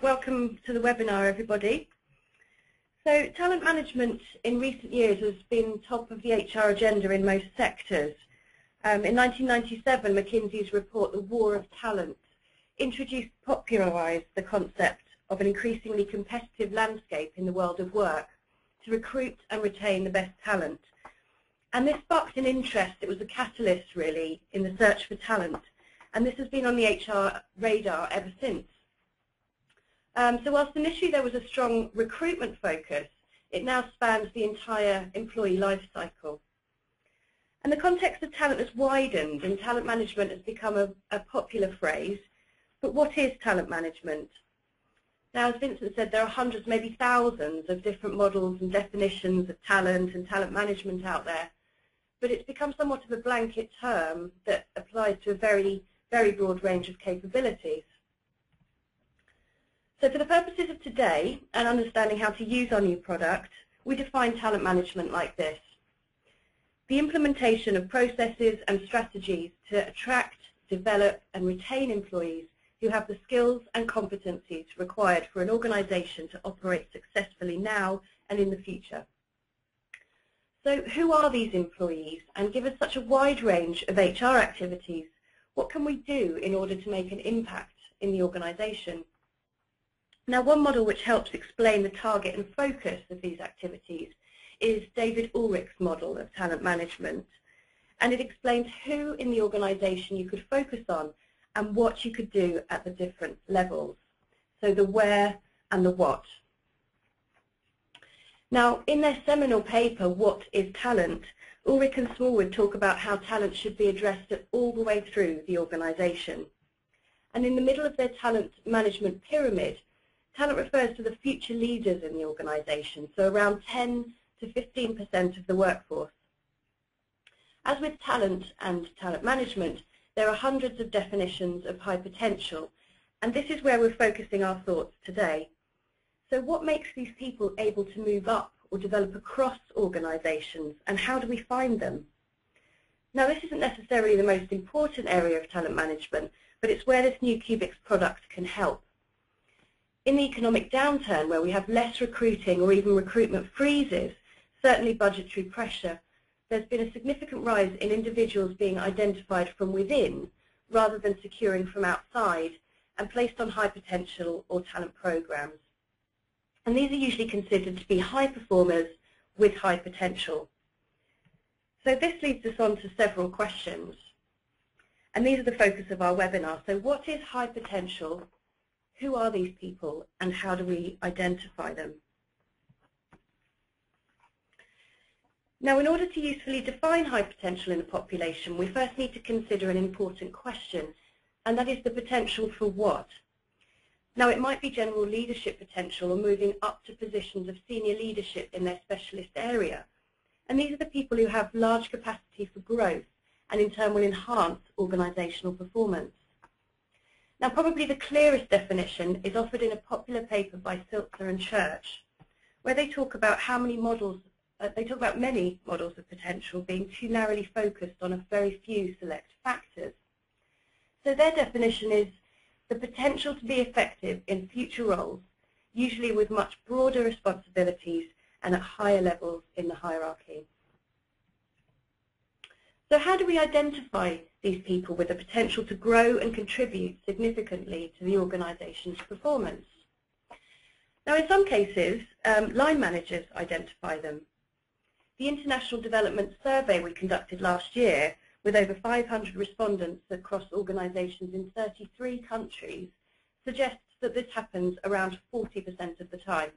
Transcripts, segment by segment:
welcome to the webinar, everybody. So talent management in recent years has been top of the HR agenda in most sectors. In 1997, McKinsey's report, The War of Talent, popularised the concept of an increasingly competitive landscape in the world of work to recruit and retain the best talent. And this sparked an interest. It was a catalyst, really, in the search for talent. And this has been on the HR radar ever since. So whilst initially there was a strong recruitment focus, it now spans the entire employee life cycle. And the context of talent has widened, and talent management has become a popular phrase. But what is talent management? Now, as Vincent said, there are hundreds, maybe thousands of different models and definitions of talent and talent management out there. But it's become somewhat of a blanket term that applies to a very, very broad range of capabilities. So for the purposes of today and understanding how to use our new product, we define talent management like this: the implementation of processes and strategies to attract, develop and retain employees who have the skills and competencies required for an organization to operate successfully now and in the future. So who are these employees? And given such a wide range of HR activities, what can we do in order to make an impact in the organization? Now, one model which helps explain the target and focus of these activities is David Ulrich's model of talent management. And it explains who in the organization you could focus on and what you could do at the different levels. So the where and the what. Now, in their seminal paper, What is Talent?, Ulrich and Smallwood talk about how talent should be addressed all the way through the organization. And in the middle of their talent management pyramid, talent refers to the future leaders in the organization, so around 10 to 15% of the workforce. As with talent and talent management, there are hundreds of definitions of high potential, and this is where we're focusing our thoughts today. So what makes these people able to move up or develop across organizations, and how do we find them? Now, this isn't necessarily the most important area of talent management, but it's where this new Cubiks product can help. In the economic downturn, where we have less recruiting or even recruitment freezes, certainly budgetary pressure, there's been a significant rise in individuals being identified from within rather than securing from outside and placed on high potential or talent programs. And these are usually considered to be high performers with high potential. So this leads us on to several questions. And these are the focus of our webinar. So what is high potential? Who are these people, and how do we identify them? Now, in order to usefully define high potential in a population, we first need to consider an important question, and that is the potential for what? Now, it might be general leadership potential or moving up to positions of senior leadership in their specialist area. And these are the people who have large capacity for growth and in turn will enhance organizational performance. Now, probably the clearest definition is offered in a popular paper by Siltzer and Church, where they talk about how many models, many models of potential being too narrowly focused on a very few select factors. So their definition is the potential to be effective in future roles, usually with much broader responsibilities and at higher levels in the hierarchy. So how do we identify these people with the potential to grow and contribute significantly to the organization's performance? Now, in some cases, line managers identify them. The International Development Survey we conducted last year, with over 500 respondents across organizations in 33 countries, suggests that this happens around 40% of the time.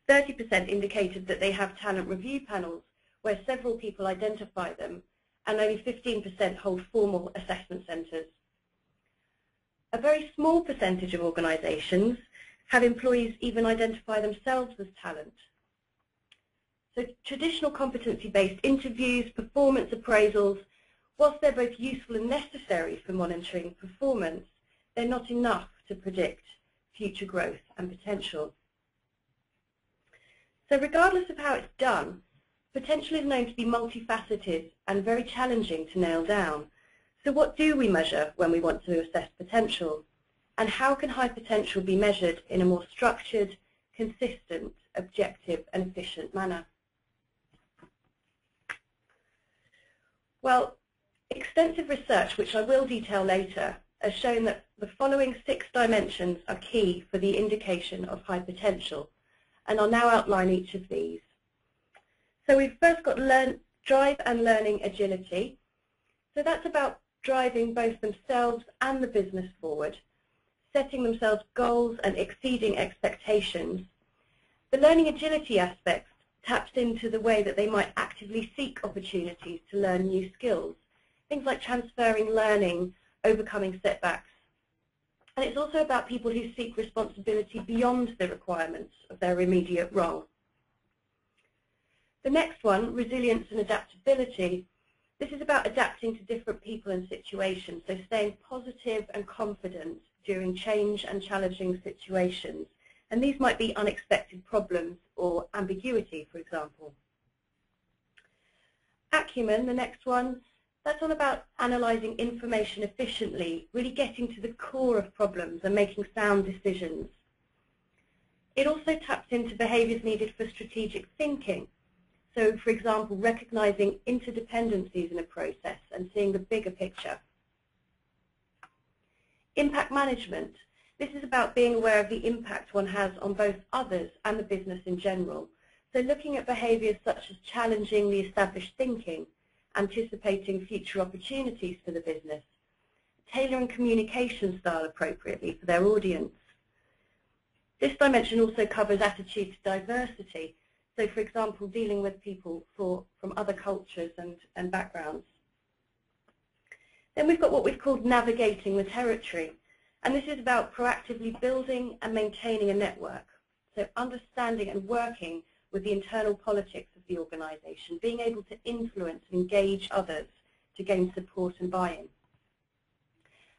30% indicated that they have talent review panels where several people identify them, and only 15% hold formal assessment centres. A very small percentage of organisations have employees even identify themselves as talent. So traditional competency-based interviews, performance appraisals, whilst they're both useful and necessary for monitoring performance, they're not enough to predict future growth and potential. So regardless of how it's done, potential is known to be multifaceted and very challenging to nail down. So what do we measure when we want to assess potential? and how can high potential be measured in a more structured, consistent, objective and efficient manner? Well, extensive research, which I will detail later, has shown that the following 6 dimensions are key for the indication of high potential, and I'll now outline each of these. So we've first got drive and learning agility. So that's about driving both themselves and the business forward, setting themselves goals and exceeding expectations. The learning agility aspect taps into the way that they might actively seek opportunities to learn new skills, things like transferring learning, overcoming setbacks. And it's also about people who seek responsibility beyond the requirements of their immediate role. The next one, resilience and adaptability. This is about adapting to different people and situations, so staying positive and confident during change and challenging situations. And these might be unexpected problems or ambiguity, for example. Acumen, the next one, that's all about analysing information efficiently, really getting to the core of problems and making sound decisions. It also taps into behaviours needed for strategic thinking. So, for example, recognising interdependencies in a process and seeing the bigger picture. Impact management. This is about being aware of the impact one has on both others and the business in general. So looking at behaviours such as challenging the established thinking, anticipating future opportunities for the business, tailoring communication style appropriately for their audience. This dimension also covers attitude to diversity. So, for example, dealing with people from other cultures and backgrounds. Then we've got what we've called navigating the territory. And this is about proactively building and maintaining a network. So understanding and working with the internal politics of the organisation, being able to influence and engage others to gain support and buy-in.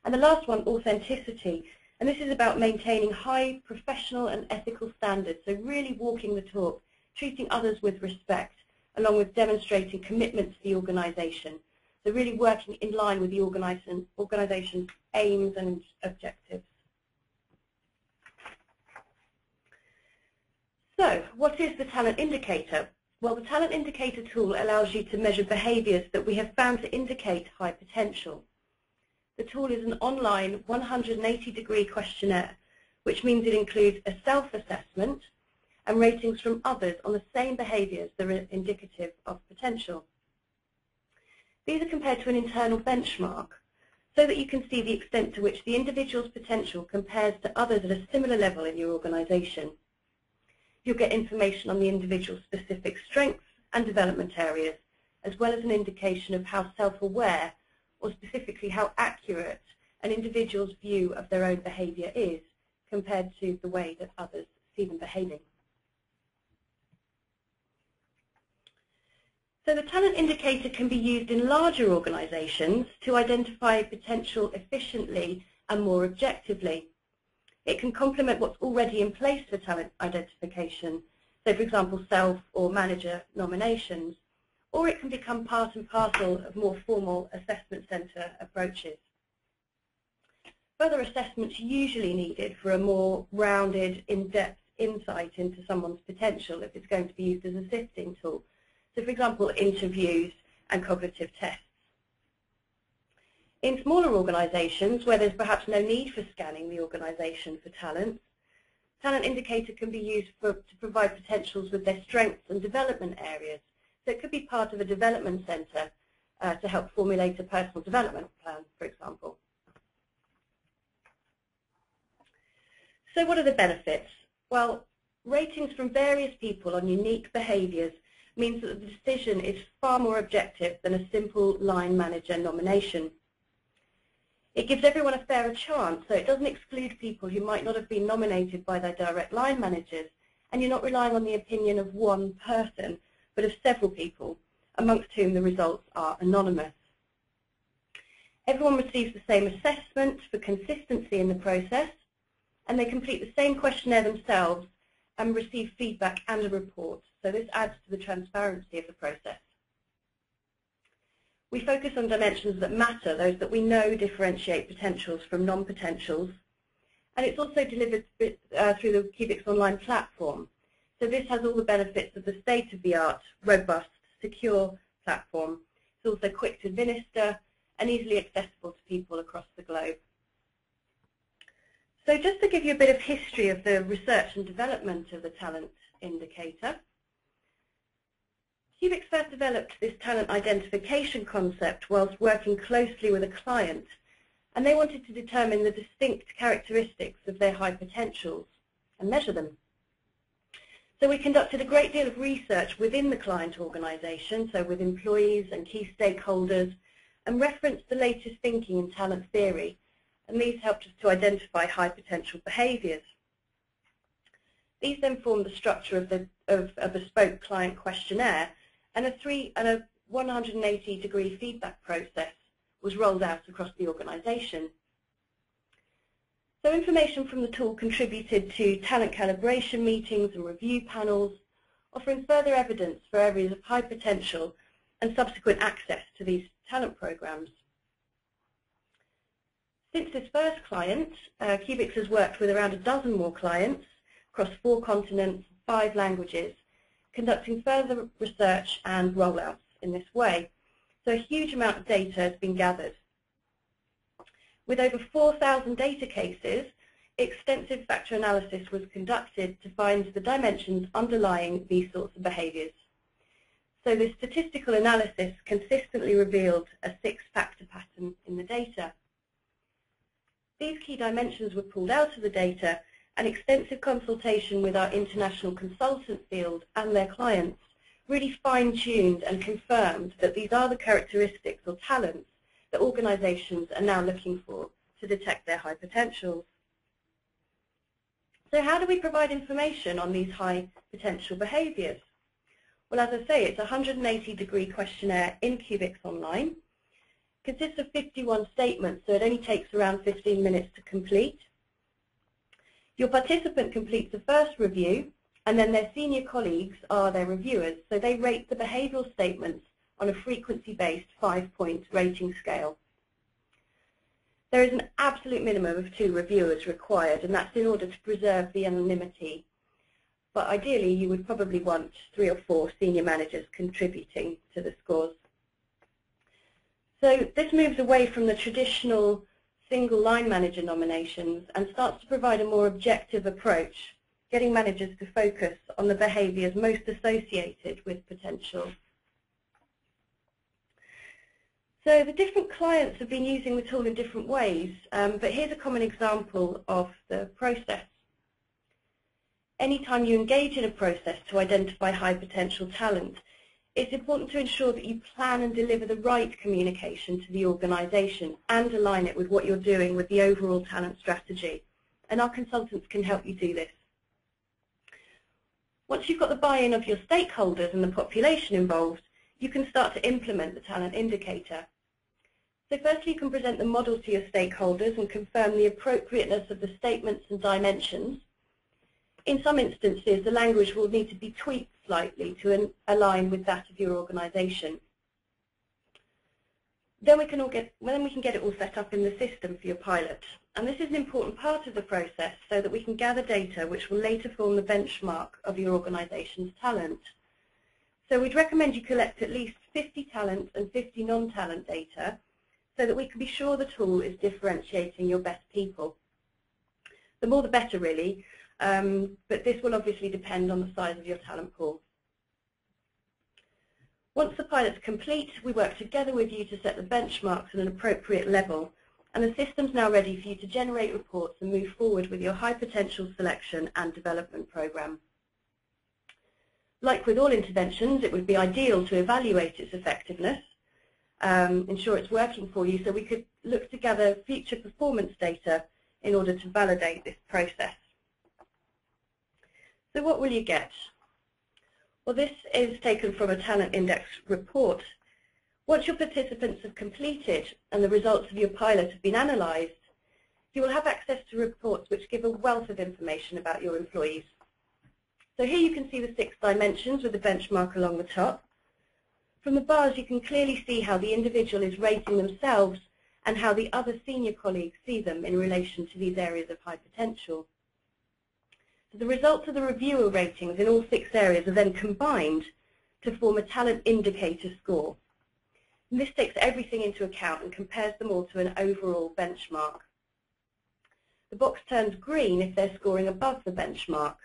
And the last one, authenticity. And this is about maintaining high professional and ethical standards. So really walking the talk, treating others with respect, along with demonstrating commitment to the organisation. So really working in line with the organisation's aims and objectives. So, what is the talent indicator? Well, the talent indicator tool allows you to measure behaviours that we have found to indicate high potential. The tool is an online 180-degree questionnaire, which means it includes a self-assessment and ratings from others on the same behaviours that are indicative of potential. These are compared to an internal benchmark so that you can see the extent to which the individual's potential compares to others at a similar level in your organisation. You'll get information on the individual's specific strengths and development areas, as well as an indication of how self-aware, or specifically how accurate, an individual's view of their own behaviour is compared to the way that others see them behaving. So the talent indicator can be used in larger organisations to identify potential efficiently and more objectively. It can complement what's already in place for talent identification, so for example self or manager nominations, or it can become part and parcel of more formal assessment centre approaches. Further assessments are usually needed for a more rounded, in-depth insight into someone's potential if it's going to be used as a sifting tool. So, for example, interviews and cognitive tests. In smaller organisations, where there's perhaps no need for scanning the organisation for talent, talent indicator can be used to provide potentials with their strengths and development areas. So it could be part of a development centre to help formulate a personal development plan, for example. So what are the benefits? Well, ratings from various people on unique behaviours means that the decision is far more objective than a simple line manager nomination. It gives everyone a fairer chance, so it doesn't exclude people who might not have been nominated by their direct line managers, and you're not relying on the opinion of one person, but of several people, amongst whom the results are anonymous. Everyone receives the same assessment for consistency in the process, and they complete the same questionnaire themselves and receive feedback and a report. So this adds to the transparency of the process. We focus on dimensions that matter, those that we know differentiate potentials from non-potentials, And it's also delivered through the Cubiks online platform. So this has all the benefits of the state-of-the-art, robust, secure platform. It's also quick to administer and easily accessible to people across the globe. So just to give you a bit of history of the research and development of the talent indicator, Cubiks first developed this talent identification concept whilst working closely with a client, and they wanted to determine the distinct characteristics of their high potentials and measure them. So we conducted a great deal of research within the client organisation, so with employees and key stakeholders, and referenced the latest thinking in talent theory, and these helped us to identify high potential behaviours. These then formed the structure of a bespoke client questionnaire, and a 180-degree feedback process was rolled out across the organisation. So information from the tool contributed to talent calibration meetings and review panels, offering further evidence for areas of high potential and subsequent access to these talent programmes. Since this first client, Cubiks has worked with around a dozen more clients across 4 continents, 5 languages, conducting further research and rollouts in this way. So a huge amount of data has been gathered. With over 4,000 data cases, extensive factor analysis was conducted to find the dimensions underlying these sorts of behaviours. So this statistical analysis consistently revealed a 6-factor pattern in the data. These key dimensions were pulled out of the data, and extensive consultation with our international consultant field and their clients really fine-tuned and confirmed that these are the characteristics or talents that organisations are now looking for to detect their high potentials. So how do we provide information on these high potential behaviours? Well, as I say, it's a 180-degree questionnaire in Cubiks Online. It consists of 51 statements, so it only takes around 15 minutes to complete. Your participant completes the first review, and then their senior colleagues are their reviewers, so they rate the behavioural statements on a frequency-based 5-point rating scale. There is an absolute minimum of 2 reviewers required, and that's in order to preserve the anonymity. But ideally, you would probably want 3 or 4 senior managers contributing to the scores. So this moves away from the traditional single line manager nominations and starts to provide a more objective approach, getting managers to focus on the behaviours most associated with potential. So the different clients have been using the tool in different ways, but here's a common example of the process. Anytime you engage in a process to identify high potential talent, it's important to ensure that you plan and deliver the right communication to the organisation and align it with what you're doing with the overall talent strategy. And our consultants can help you do this. Once you've got the buy-in of your stakeholders and the population involved, you can start to implement the talent indicator. So firstly, you can present the model to your stakeholders and confirm the appropriateness of the statements and dimensions. In some instances, the language will need to be tweaked slightly to align with that of your organisation. Then we can get it all set up in the system for your pilot. And this is an important part of the process so that we can gather data which will later form the benchmark of your organisation's talent. So we'd recommend you collect at least 50 talent and 50 non-talent data so that we can be sure the tool is differentiating your best people. The more the better, really, but this will obviously depend on the size of your talent pool. Once the pilot's complete, we work together with you to set the benchmarks at an appropriate level, and the system's now ready for you to generate reports and move forward with your high potential selection and development programme. Like with all interventions, it would be ideal to evaluate its effectiveness, ensure it's working for you, so we could look to gather future performance data in order to validate this process. So what will you get? Well, this is taken from a Talent Index report. Once your participants have completed and the results of your pilot have been analysed, you will have access to reports which give a wealth of information about your employees. So here you can see the 6 dimensions with the benchmark along the top. From the bars you can clearly see how the individual is rating themselves and how the other senior colleagues see them in relation to these areas of high potential. So the results of the reviewer ratings in all 6 areas are then combined to form a talent indicator score. And this takes everything into account and compares them all to an overall benchmark. The box turns green if they're scoring above the benchmark.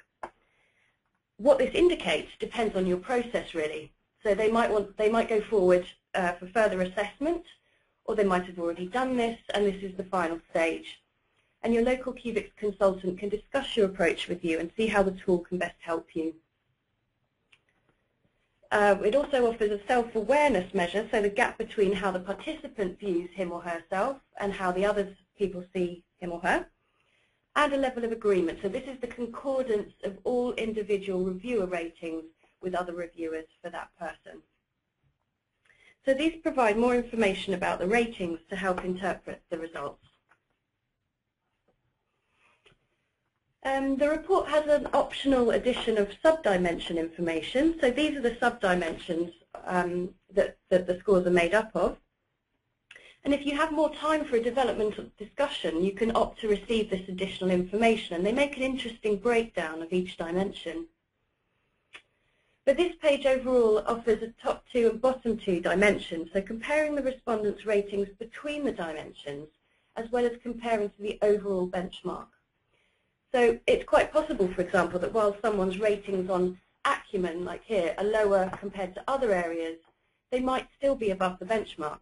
What this indicates depends on your process, really. So they might go forward for further assessment, or they might have already done this, and this is the final stage. And your local Cubiks consultant can discuss your approach with you and see how the tool can best help you. It also offers a self-awareness measure, so the gap between how the participant views him or herself and how the other people see him or her, and a level of agreement. So this is the concordance of all individual reviewer ratings with other reviewers for that person. So these provide more information about the ratings to help interpret the results. The report has an optional addition of subdimension information. So these are the subdimensions that the scores are made up of. And if you have more time for a developmental discussion, you can opt to receive this additional information, and they make an interesting breakdown of each dimension. But this page overall offers a top 2 and bottom 2 dimensions, so comparing the respondents' ratings between the dimensions, as well as comparing to the overall benchmark. So it's quite possible, for example, that while someone's ratings on acumen, like here, are lower compared to other areas, they might still be above the benchmark.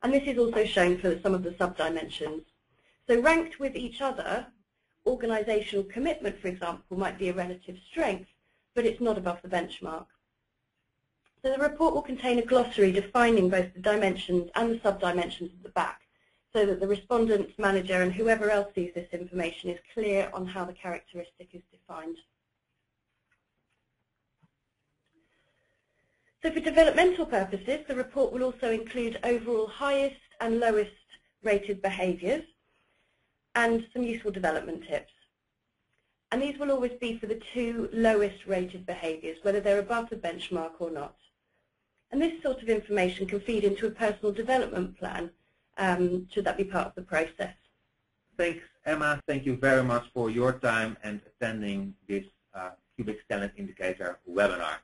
And this is also shown for some of the subdimensions. So ranked with each other, organisational commitment, for example, might be a relative strength, but it's not above the benchmark. So the report will contain a glossary defining both the dimensions and the subdimensions at the back, so that the respondent, manager, and whoever else sees this information is clear on how the characteristic is defined. So for developmental purposes, the report will also include overall highest and lowest rated behaviours and some useful development tips. And these will always be for the 2 lowest rated behaviours, whether they're above the benchmark or not. And this sort of information can feed into a personal development plan, should that be part of the process. Thanks, Emma. Thank you very much for your time and attending this Cubiks Talent Indicator webinar.